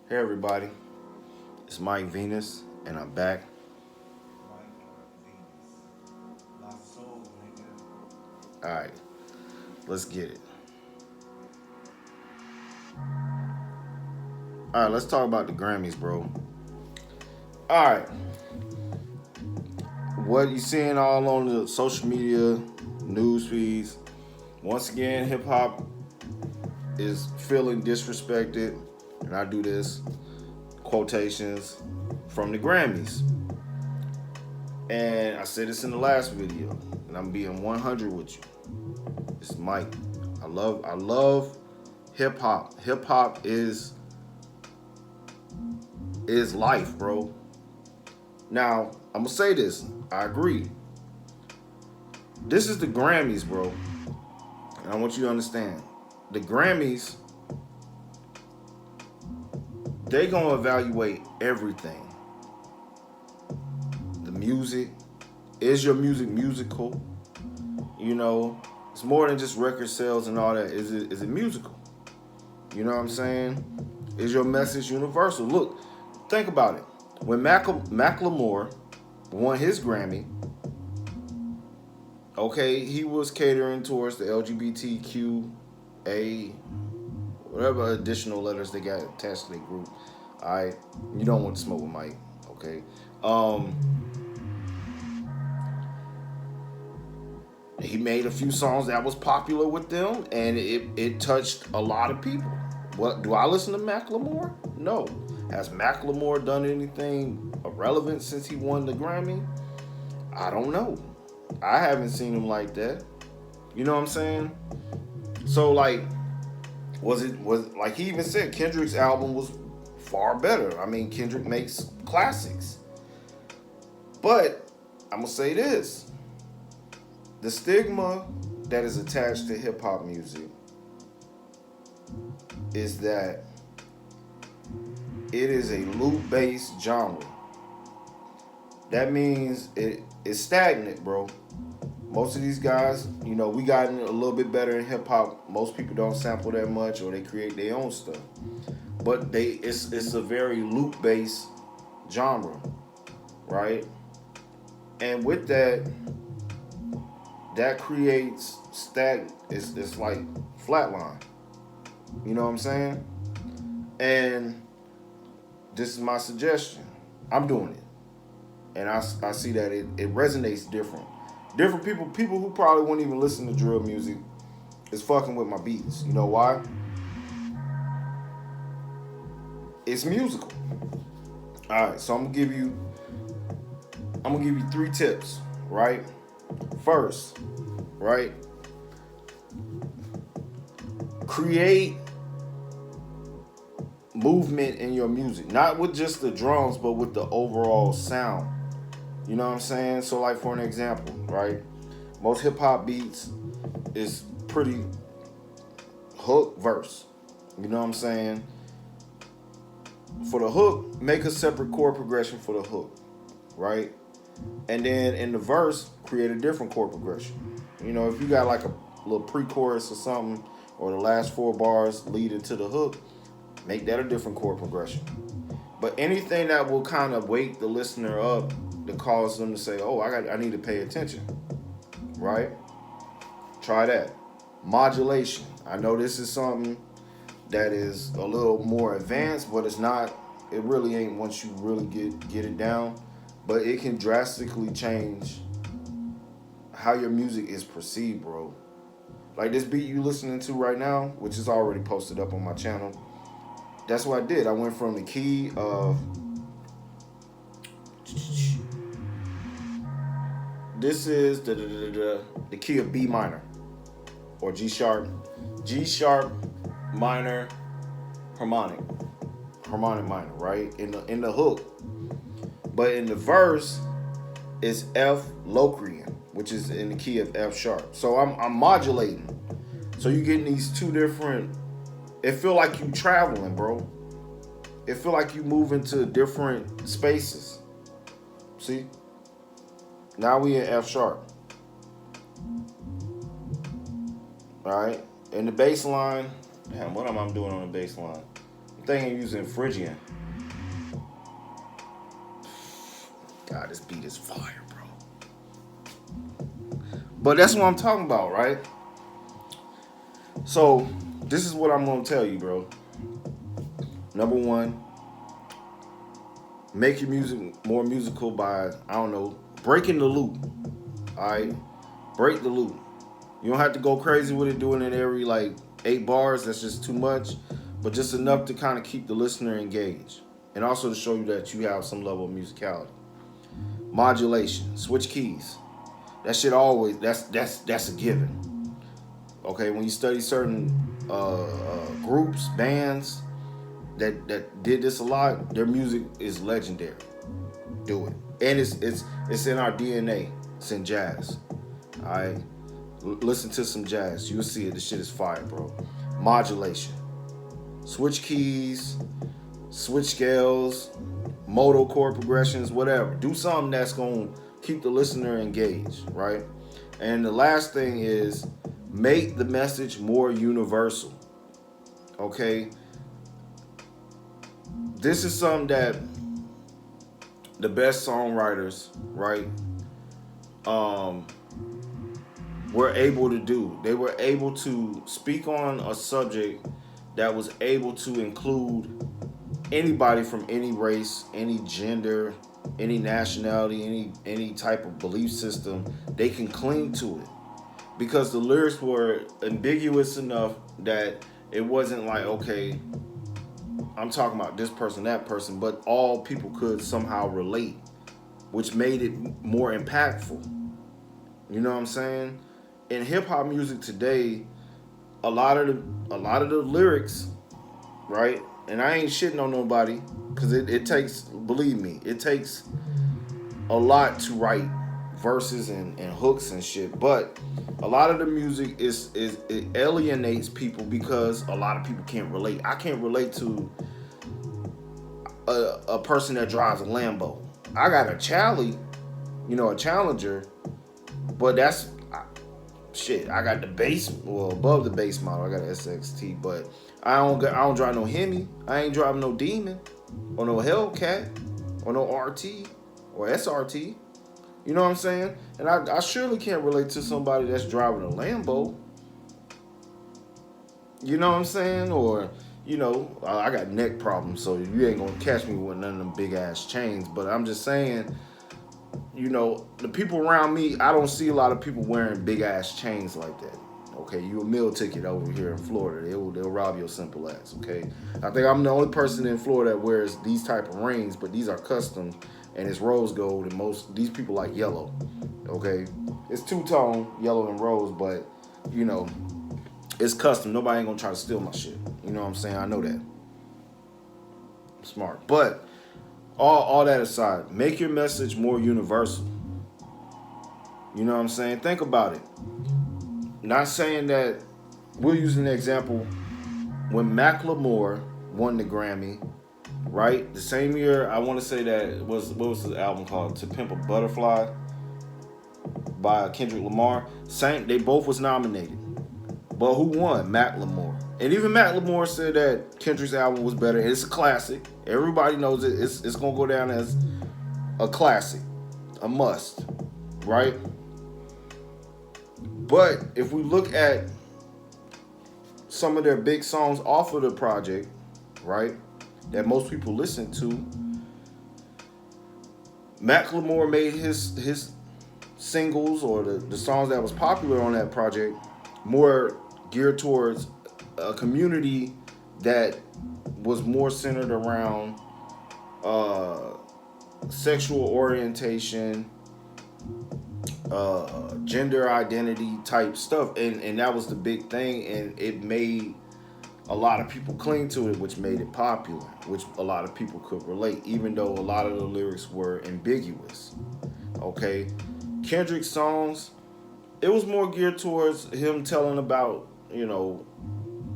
Hey everybody, it's Mike Venus, and I'm back. All right, let's get it. All right, let's talk about the Grammys, bro. All right, what you seeing all on the social media news feeds? Once again, hip hop is feeling disrespected, and I do this quotations from the Grammys. And I said this in the last video, and I'm being 100 with you. It's Mike. I love hip hop. Hip hop is life, bro. Now, I'm gonna say this. I agree. This is the Grammys, bro. And I want you to understand. The Grammys, they gonna evaluate everything. The music. Is your music musical? You know, it's more than just record sales and all that. Is it musical? You know what I'm saying? Is your message universal? Look, think about it. When Macklemore won his Grammy, okay, he was catering towards the LGBTQA, whatever additional letters they got attached to their group. All right, you don't want to smoke with Mike, okay? He made a few songs that was popular with them, and it touched a lot of people. What do I listen to Macklemore? No. Has Macklemore done anything relevant since he won the Grammy? I don't know. I haven't seen him like that. You know what I'm saying? So like, was like he even said Kendrick's album was far better. I mean, Kendrick makes classics. But I'm gonna say this: the stigma that is attached to hip hop music is that it is a loop-based genre. That means it is stagnant, bro. Most of these guys, you know, we gotten a little bit better in hip hop. Most people don't sample that much, or they create their own stuff. But it's a very loop-based genre, right? And with that, that creates it's like flatline. You know what I'm saying? And this is my suggestion. I'm doing it. And I see that it resonates different. Different people who probably wouldn't even listen to drill music is fucking with my beats. You know why? It's musical. Alright, so I'm gonna give you three tips, right? First, right? Create movement in your music, not with just the drums, but with the overall sound. You know what I'm saying? So, like for an example, right? Most hip hop beats is pretty hook verse. You know what I'm saying? For the hook, make a separate chord progression for the hook, right? And then in the verse, create a different chord progression. You know, if you got like a little pre-chorus or something, or the last four bars lead into the hook, make that a different chord progression. But anything that will kind of wake the listener up to cause them to say, "Oh, I need to pay attention," right? Try that. Modulation. I know this is something that is a little more advanced, but it's not. It really ain't once you really get it down. But it can drastically change how your music is perceived, bro. Like this beat you listening to right now, which is already posted up on my channel. That's what I did. I went from the key of this is the key of B minor or G sharp minor harmonic minor, right? In the hook. But in the verse, it's F Locrian, which is in the key of F sharp. So I'm modulating. So you're getting these two different. It feel like you traveling, bro. It feel like you move into different spaces. See? Now we in F sharp. All right. And the bass line. Damn, what am I doing on the bass line? thing and using Phrygian. God, this beat is fire, bro. But that's what I'm talking about, right? So, this is what I'm gonna tell you, bro. Number one, make your music more musical by, I don't know, breaking the loop. Alright? Break the loop. You don't have to go crazy with it, doing it every like 8 bars. That's just too much. But just enough to kind of keep the listener engaged. And also to show you that you have some level of musicality. Modulation. Switch keys. That shit always, that's a given. Okay, when you study certain groups, bands that did this a lot, their music is legendary. Do it. And it's in our DNA. It's in jazz. Alright? Listen to some jazz. You'll see it. This shit is fire, bro. Modulation. Switch keys, switch scales, modal chord progressions, whatever. Do something that's going to keep the listener engaged, right? And the last thing is make the message more universal. Okay? This is something that the best songwriters, right, were able to do. They were able to speak on a subject that was able to include anybody from any race, any gender, any nationality, any type of belief system. They can cling to it because the lyrics were ambiguous enough that it wasn't like, okay, I'm talking about this person, that person, but all people could somehow relate, which made it more impactful. You know what I'm saying? In hip hop music today, a lot of the lyrics, right? And I ain't shitting on nobody, because it takes, believe me, it takes a lot to write verses and hooks and shit. But a lot of the music it alienates people because a lot of people can't relate. I can't relate to a person that drives a Lambo. I got a a Challenger, but that's shit. I got the base, well, above the base model. I got an SXT, but I don't drive no Hemi. I ain't driving no Demon or no Hellcat or no RT or SRT. You know what I'm saying? And I surely can't relate to somebody that's driving a Lambo. You know what I'm saying? Or, I got neck problems, so you ain't gonna catch me with none of them big ass chains. But I'm just saying, the people around me, I don't see a lot of people wearing big ass chains like that. Okay, you a meal ticket over here in Florida, they'll rob your simple ass. Okay, I think I'm the only person in Florida that wears these type of rings, but these are custom and it's rose gold, and these people like yellow. Okay, it's two-tone, yellow and rose, but it's custom. Nobody ain't gonna try to steal my shit. You know what I'm saying? I know that. I'm smart. But all that aside, make your message more universal. You know what I'm saying? Think about it. Not saying that, we're using an example when Macklemore won the Grammy, right? The same year, I want to say that what was the album called? To Pimp a Butterfly by Kendrick Lamar. They both was nominated. But who won? Macklemore. And even Macklemore said that Kendrick's album was better. It's a classic. Everybody knows it. It's going to go down as a classic. A must. Right? But if we look at some of their big songs off of the project, right, that most people listen to, Macklemore made his singles or the songs that was popular on that project more geared towards a community that was more centered around sexual orientation, gender identity type stuff, and that was the big thing, and it made a lot of people cling to it, which made it popular, which a lot of people could relate, even though a lot of the lyrics were ambiguous. Okay, Kendrick's songs, it was more geared towards him telling about,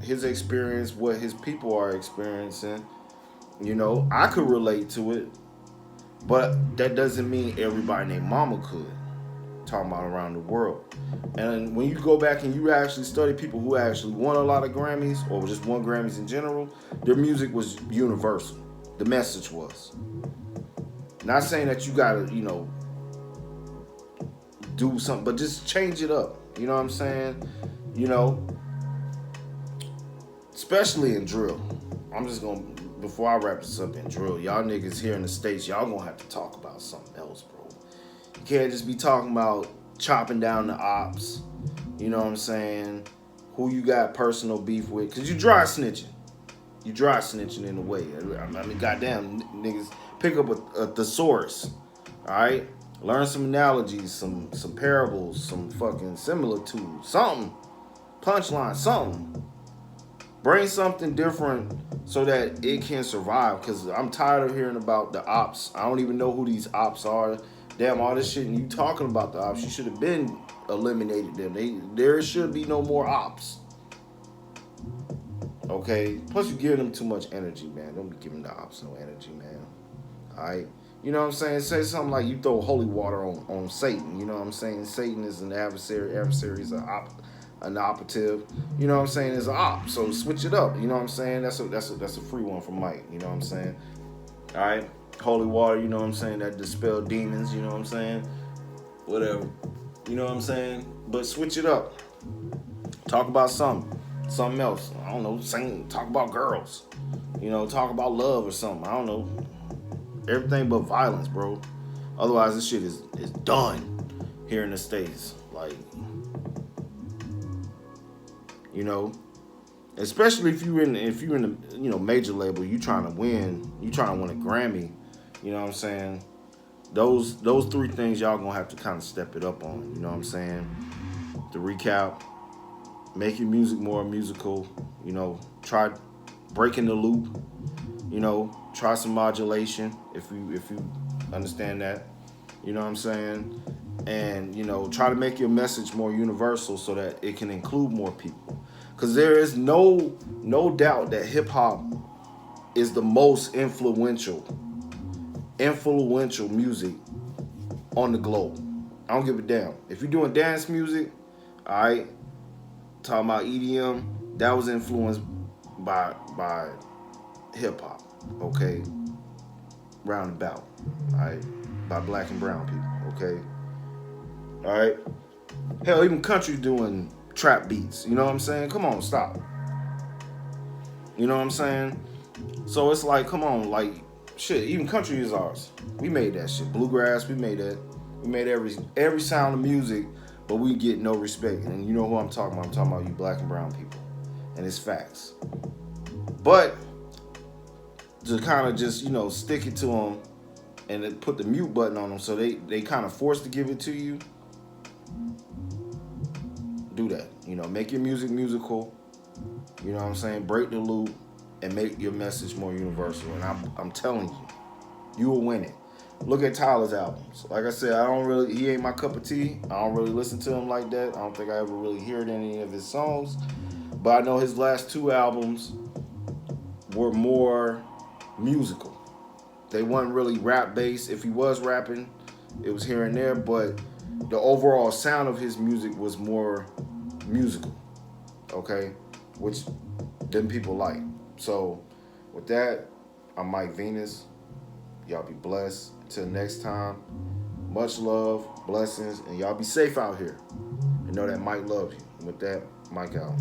his experience, what his people are experiencing. I could relate to it, but that doesn't mean everybody named Mama could. talking about around the world. And when you go back and you actually study people who actually won a lot of Grammys or just won Grammys in general, their music was universal. The message was. Not saying that you gotta, do something, but just change it up. You know what I'm saying? Especially in drill. I'm just gonna, before I wrap this up in drill, y'all niggas here in the States, y'all gonna have to talk about something else, bro. You can't just be talking about chopping down the ops. You know what I'm saying? Who you got personal beef with? Cause you dry snitching. You dry snitching in a way. I mean, goddamn, niggas, pick up a thesaurus. All right? Learn some analogies, some parables, some fucking similitudes, something. Punchline, something. Bring something different so that it can survive. Because I'm tired of hearing about the ops. I don't even know who these ops are. Damn, all this shit, and you talking about the ops, you should have been eliminated them. There should be no more ops. Okay? Plus, you give them too much energy, man. Don't be giving the ops no energy, man. All right? You know what I'm saying? Say something like you throw holy water on Satan. You know what I'm saying? Satan is an adversary. Adversary is an operative. You know what I'm saying? Is an op. So switch it up. You know what I'm saying? That's a free one from Mike. You know what I'm saying? All right? Holy water, you know what I'm saying? That dispel demons, you know what I'm saying? Whatever. You know what I'm saying? But switch it up. Talk about something else. I don't know, talk about girls. Talk about love or something. I don't know. Everything but violence, bro. Otherwise, this shit is done here in the States. Like, especially if you're in the major label, you trying to win a Grammy. You know what I'm saying? Those three things y'all gonna have to kind of step it up on. You know what I'm saying? To recap, make your music more musical. Try breaking the loop. Try some modulation if you understand that. You know what I'm saying? And try to make your message more universal so that it can include more people. Because there is no doubt that hip hop is the most influential music on the globe. I don't give a damn. If you're doing dance music, all right, talking about EDM, that was influenced by hip hop, okay? Roundabout, all right, by black and brown people, okay? All right? Hell, even country doing trap beats, you know what I'm saying? Come on, stop. You know what I'm saying? So it's like, come on, like, shit, even country is ours. We made that shit. Bluegrass, we made that. We made every sound of music, but we get no respect. And you know who I'm talking about? I'm talking about you black and brown people. And it's facts. But to kind of just, stick it to them and then put the mute button on them so they kind of forced to give it to you, do that. Make your music musical. You know what I'm saying? Break the loop and make your message more universal. And I'm telling you, you will win it. Look at Tyler's albums. Like I said, he ain't my cup of tea. I don't really listen to him like that. I don't think I ever really heard any of his songs. But I know his last two albums were more musical. They weren't really rap based. If he was rapping, it was here and there, but the overall sound of his music was more musical. Okay? Which them people like. So with that, I'm Mike Venus. Y'all be blessed. Until next time, much love, blessings, and y'all be safe out here. And know that Mike loves you. And with that, Mike out.